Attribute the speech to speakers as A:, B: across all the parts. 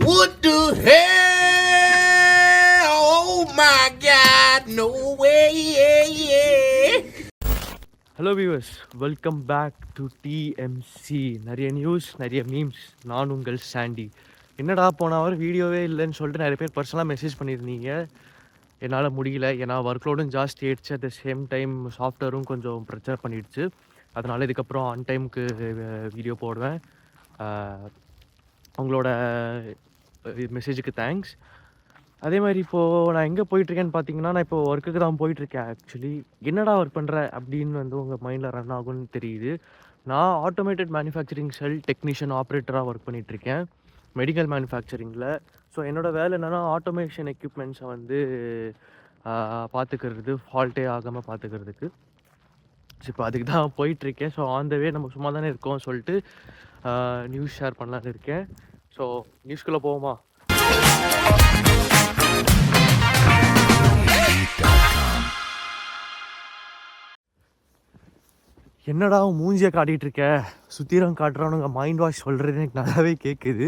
A: What the hell? Oh my God, no way.
B: Hello viewers, welcome back to TMC. நிறைய news, நிறைய memes. நான் உங்கள் சாண்டி. என்னடா போன வாரம் வீடியோவே இல்லைன்னு சொல்லிட்டு நிறைய பேர் பர்சனலாக மெசேஜ் பண்ணியிருந்தீங்க. என்னால் முடியல, ஏன்னா ஒர்க்லோடும் ஜாஸ்தி ஆயிடுச்சு. அட் த சேம் டைம் சாஃப்ட்வேரும் கொஞ்சம் பிரச்சனை பண்ணிடுச்சு. அதனால் இதுக்கப்புறம் ஆன் டைமுக்கு வீடியோ போடுவேன். உங்களோட மெசேஜுக்கு தேங்க்ஸ். அதே மாதிரி இப்போது நான் எங்கே போயிட்டுருக்கேன்னு பார்த்தீங்கன்னா, நான் இப்போ ஒர்க்குக்கு தான் போயிட்டுருக்கேன். ஆக்சுவலி என்னடா ஒர்க் பண்ணுற அப்படின்னு வந்து உங்கள் மைண்டில் ரன் ஆகும்னு தெரியுது. நான் ஆட்டோமேட்டட் மேனுஃபேக்சரிங் செல் டெக்னீஷியன் ஆப்ரேட்டராக ஒர்க் பண்ணிகிட்ருக்கேன் மெடிக்கல் மேனுஃபேக்சரிங்கில். ஸோ என்னோடய வேலை என்னென்னா ஆட்டோமேஷன் எக்யூப்மெண்ட்ஸை வந்து பார்த்துக்கிறது, ஃபால்ட்டே ஆகாமல் பார்த்துக்கிறதுக்கு. ஸோ இப்போ அதுக்கு தான் போயிட்டுருக்கேன். ஸோ ஆன் த வே நம்ம சும்மா தானே இருக்கோம் சொல்லிட்டு நியூஸ் ஷேர் பண்ணலான்னு இருக்கேன். ஸோ நியூஸ்குள்ளே போவோமா? என்னடா மூஞ்சியை காட்டிகிட்டு இருக்க, சுத்திரம் காட்டுறவனுங்க மைண்ட் வாஷ் சொல்கிறது எனக்கு நல்லாவே கேட்குது.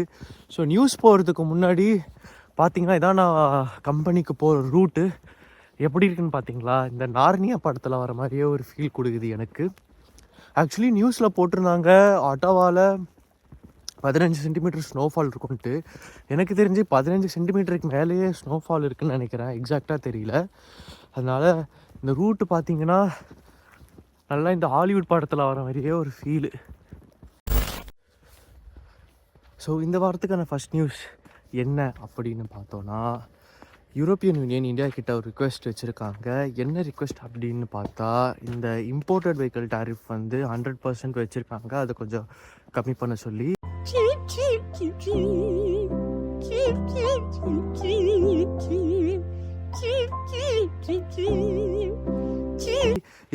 B: ஸோ நியூஸ் போகிறதுக்கு முன்னாடி பார்த்தீங்கன்னா இதான் நான் கம்பெனிக்கு போகிற ரூட்டு. எப்படி இருக்குன்னு பார்த்தீங்களா? இந்த நார்னியா படத்தில் வர மாதிரியே ஒரு ஃபீல் கொடுக்குது எனக்கு. ஆக்சுவலி நியூஸில் போட்டிருந்தாங்க ஆட்டோவாவில் 15 சென்டிமீட்டர் ஸ்னோஃபால் இருக்குன்ட்டு. எனக்கு தெரிஞ்சு 15 சென்டிமீட்டருக்கு மேலேயே ஸ்னோஃபால் இருக்குதுன்னு நினைக்கிறேன், எக்ஸாக்டாக தெரியல. அதனால் இந்த ரூட்டு பார்த்தீங்கன்னா நல்லா இந்த ஹாலிவுட் படத்தில் வர மாதிரியே ஒரு ஃபீலு. ஸோ இந்த வாரத்துக்கான ஃபஸ்ட் நியூஸ் என்ன அப்படின்னு பார்த்தோன்னா, யூரோப்பியன் யூனியன் இந்தியா கிட்ட ஒரு ரிக்வெஸ்ட் வச்சுருக்காங்க. என்ன ரிக்வெஸ்ட் அப்படின்னு பார்த்தா, இந்த இம்போர்ட்டட் வெஹிக்கிள் டாரிஃப் வந்து 100% வச்சுருக்காங்க, அதை கொஞ்சம் கம்மி பண்ண சொல்லி.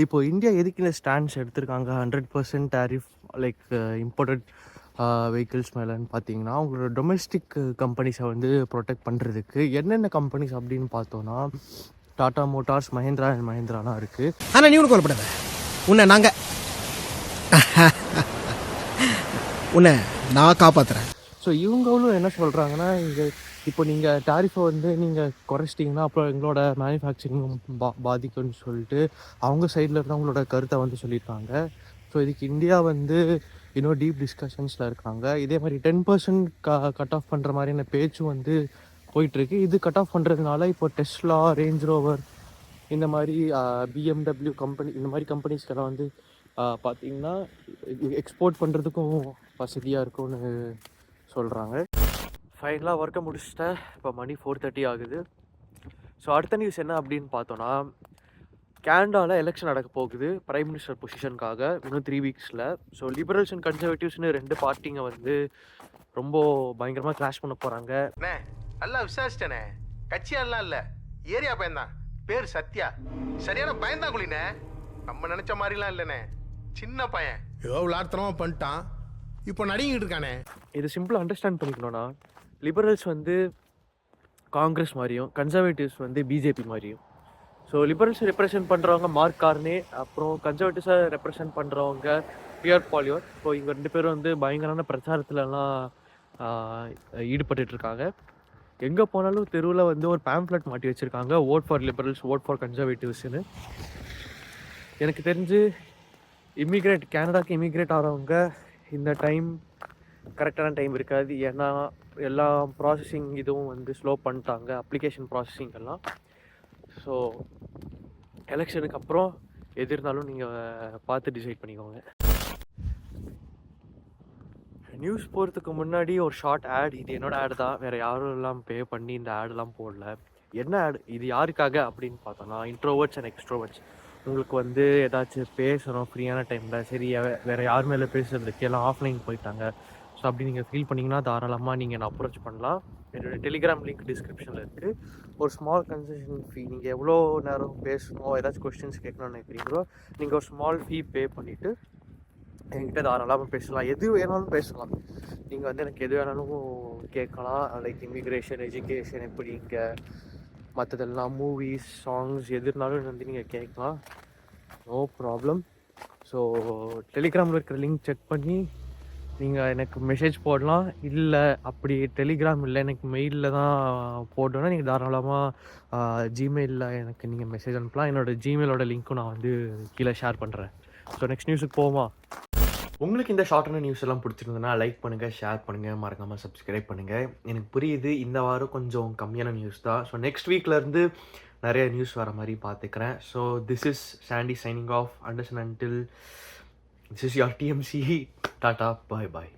B: இப்போ இந்தியா எதுக்கு இந்த ஸ்டாண்ட்ஸ் எடுத்திருக்காங்க 100% டாரிஃப் லைக் இம்போர்ட்டட் வெஹிக்கிள்ஸ் மேலேன்னு பார்த்தீங்கன்னா, அவங்களோட டொமெஸ்டிக் கம்பெனிஸை வந்து ப்ரொடெக்ட் பண்ணுறதுக்கு. என்னென்ன கம்பெனிஸ் அப்படின்னு பார்த்தோன்னா, டாடா மோட்டார்ஸ், மஹேந்திரா அண்ட் மஹேந்திராலாம் இருக்குது.
A: ஆனால் நீ ஒன்று கொல்லப்படாத, உன்னை நாங்கள் உன்னை நான் காப்பாற்றுறேன்.
B: ஸோ இவங்களும் என்ன சொல்கிறாங்கன்னா, இங்கே இப்போ நீங்கள் டாரிஃபை வந்து நீங்கள் குறைச்சிட்டிங்கன்னா அப்புறம் எங்களோட மேனுஃபேக்சரிங் பாதிக்கும்னு சொல்லிட்டு அவங்க சைடில் இருந்தவங்களோட கருத்தை வந்து சொல்லியிருக்காங்க. ஸோ இதுக்கு இந்தியா வந்து இன்னும் டீப் டிஸ்கஷன்ஸில் இருக்காங்க. இதே மாதிரி 10% கட் ஆஃப் பண்ணுற மாதிரியான பேச்சும் வந்து போயிட்டுருக்கு. இது கட் ஆஃப் பண்ணுறதுனால இப்போ டெஸ்லா, ரேஞ்ச் ரோவர், இந்த மாதிரி பிஎம்டபிள்யூ கம்பெனி, இந்த மாதிரி கம்பெனிஸ்க்கெல்லாம் வந்து பார்த்திங்கன்னா எக்ஸ்போர்ட் பண்ணுறதுக்கும் வசதியாக இருக்கும்னு சொல்கிறாங்க. ஃபைனலாக ஒர்க்கை முடிச்சுட்டேன். இப்போ மணி 4:30 ஆகுது. ஸோ அடுத்த நியூஸ் என்ன அப்படின்னு பார்த்தோன்னா, கேனடாவில் எலெக்ஷன் நடக்க போகுது பிரைம் மினிஸ்டர் பொசிஷனுக்காக இன்னும் 3 வீக்ஸில். ஸோ லிபரல்ஸ் அண்ட் கன்சர்வேட்டிவ்ஸ்னு 2 பார்ட்டிங்க வந்து ரொம்ப பயங்கரமாக கிளாஷ் பண்ண போகிறாங்க.
C: நல்லா விசாரிச்சிட்டேனே, கட்சியெல்லாம் இல்லை, ஏரியா பையன்தான், பேர் சத்யா. சரியான பயன்தான் குளினே, நம்ம நினச்ச மாதிரிலாம் இல்லைண்ணே, சின்ன பையன் ஏதோ விளாட்தனமாக பண்ணிட்டான், இப்போ நடிங்கிட்டு இருக்கானே.
B: இது சிம்பிளாக அண்டர்ஸ்டாண்ட் பண்ணிக்கணும்னா, லிபரல்ஸ் வந்து காங்கிரஸ் மாதிரியும், கன்சர்வேட்டிவ்ஸ் வந்து பிஜேபி மாதிரியும். ஸோ லிபரல்ஸ் ரெப்ரசன்ட் பண்ணுறவங்க மார்க் கார்னே, அப்புறம் கன்சர்வேட்டிவ்ஸை ரெப்ரசன்ட் பண்ணுறவங்க பியர் பாலியோர். ஸோ இவங்க 2 பேரும் வந்து பயங்கரமான பிரச்சாரத்துலலாம் ஈடுபட்டுருக்காங்க. எங்கே போனாலும் தெருவில் வந்து ஒரு பேம்ப்ளெட் மாட்டி வச்சுருக்காங்க, vote for liberals, vote for கன்சர்வேட்டிவ்ஸ்னு. எனக்கு தெரிஞ்சு கேனடாக்கு இமிக்ரேட் ஆகிறவங்க இந்த டைம் கரெக்டான டைம் இருக்காது. ஏன்னா எல்லா ப்ராசஸிங் இதுவும் வந்து ஸ்லோ பண்ணிட்டாங்க, அப்ளிகேஷன் ப்ராசஸிங் எல்லாம். ஸோ எலெக்ஷனுக்கு அப்புறம் எது இருந்தாலும் நீங்கள் பார்த்து டிசைட் பண்ணிக்கோங்க. நியூஸ் போகிறதுக்கு முன்னாடி ஒரு ஷார்ட் ஆட். இது என்னோடய ஆட் தான், வேறு யாரும் எல்லாம் பே பண்ணி இந்த ஆடெலாம் போடல. என்ன ஆட் இது, யாருக்காக அப்படின்னு பார்த்தோன்னா, இன்ட்ரோவர்ட்ஸ் அண்ட் எக்ஸ்ட்ரோவர்ட்ஸ். உங்களுக்கு வந்து ஏதாச்சும் பேசணும் ஃப்ரீயான டைமில், சரி வேறு யார் மேலே பேசுறதுக்கு எல்லாம் ஆஃப்லைன் போயிட்டாங்க. ஸோ அப்படி நீங்கள் ஃபீல் பண்ணிங்கன்னா தாராளமாக நீங்கள் என்ன அப்ரோச் பண்ணலாம். என்னோடய டெலிகிராம் லிங்க் டிஸ்கிரிப்ஷனில் இருக்குது. ஒரு ஸ்மால் கன்செஷன் ஃபீ, நீங்கள் எவ்வளோ நேரம் பேசணும், ஏதாச்சும் கொஸ்டின்ஸ் கேட்கணும்னு நினைக்கிறீங்களோ நீங்கள் ஒரு ஸ்மால் ஃபீ பே பண்ணிவிட்டு என்கிட்ட தாராளமாக பேசலாம், எது வேணாலும் பேசலாம். நீங்கள் வந்து எனக்கு எது வேணாலும் கேட்கலாம். லைக் இமிக்ரேஷன், எஜுகேஷன், எப்படி இங்கே மற்றதெல்லாம், மூவிஸ், சாங்ஸ், எது இருந்தாலும் வந்து நீங்கள் கேட்கலாம், நோ ப்ராப்ளம். ஸோ டெலிகிராமில் இருக்கிற லிங்க் செக் பண்ணி நீங்கள் எனக்கு மெசேஜ் போடலாம். இல்லை அப்படி டெலிகிராம் இல்லை எனக்கு மெயிலில் தான் போடணும்னா நீங்கள் தாராளமாக ஜிமெயிலில் எனக்கு நீங்கள் மெசேஜ் அனுப்பலாம். என்னோடய ஜிமெயிலோட லிங்க்கும் நான் வந்து கீழே ஷேர் பண்ணுறேன். ஸோ நெக்ஸ்ட் நியூஸுக்கு போவோமா? உங்களுக்கு இந்த ஷார்ட்டான நியூஸ் எல்லாம் பிடிச்சிருந்ததுன்னா லைக் பண்ணுங்கள், ஷேர் பண்ணுங்கள், மறக்காமல் சப்ஸ்கிரைப் பண்ணுங்கள். எனக்கு புரியுது இந்த வாரம் கொஞ்சம் கம்மியான நியூஸ் தான். ஸோ நெக்ஸ்ட் வீக்லேருந்து நிறைய நியூஸ் வர மாதிரி பார்த்துக்கிறேன். So this is Sandy signing off. Understand until this is your TMC. Tata, bye bye.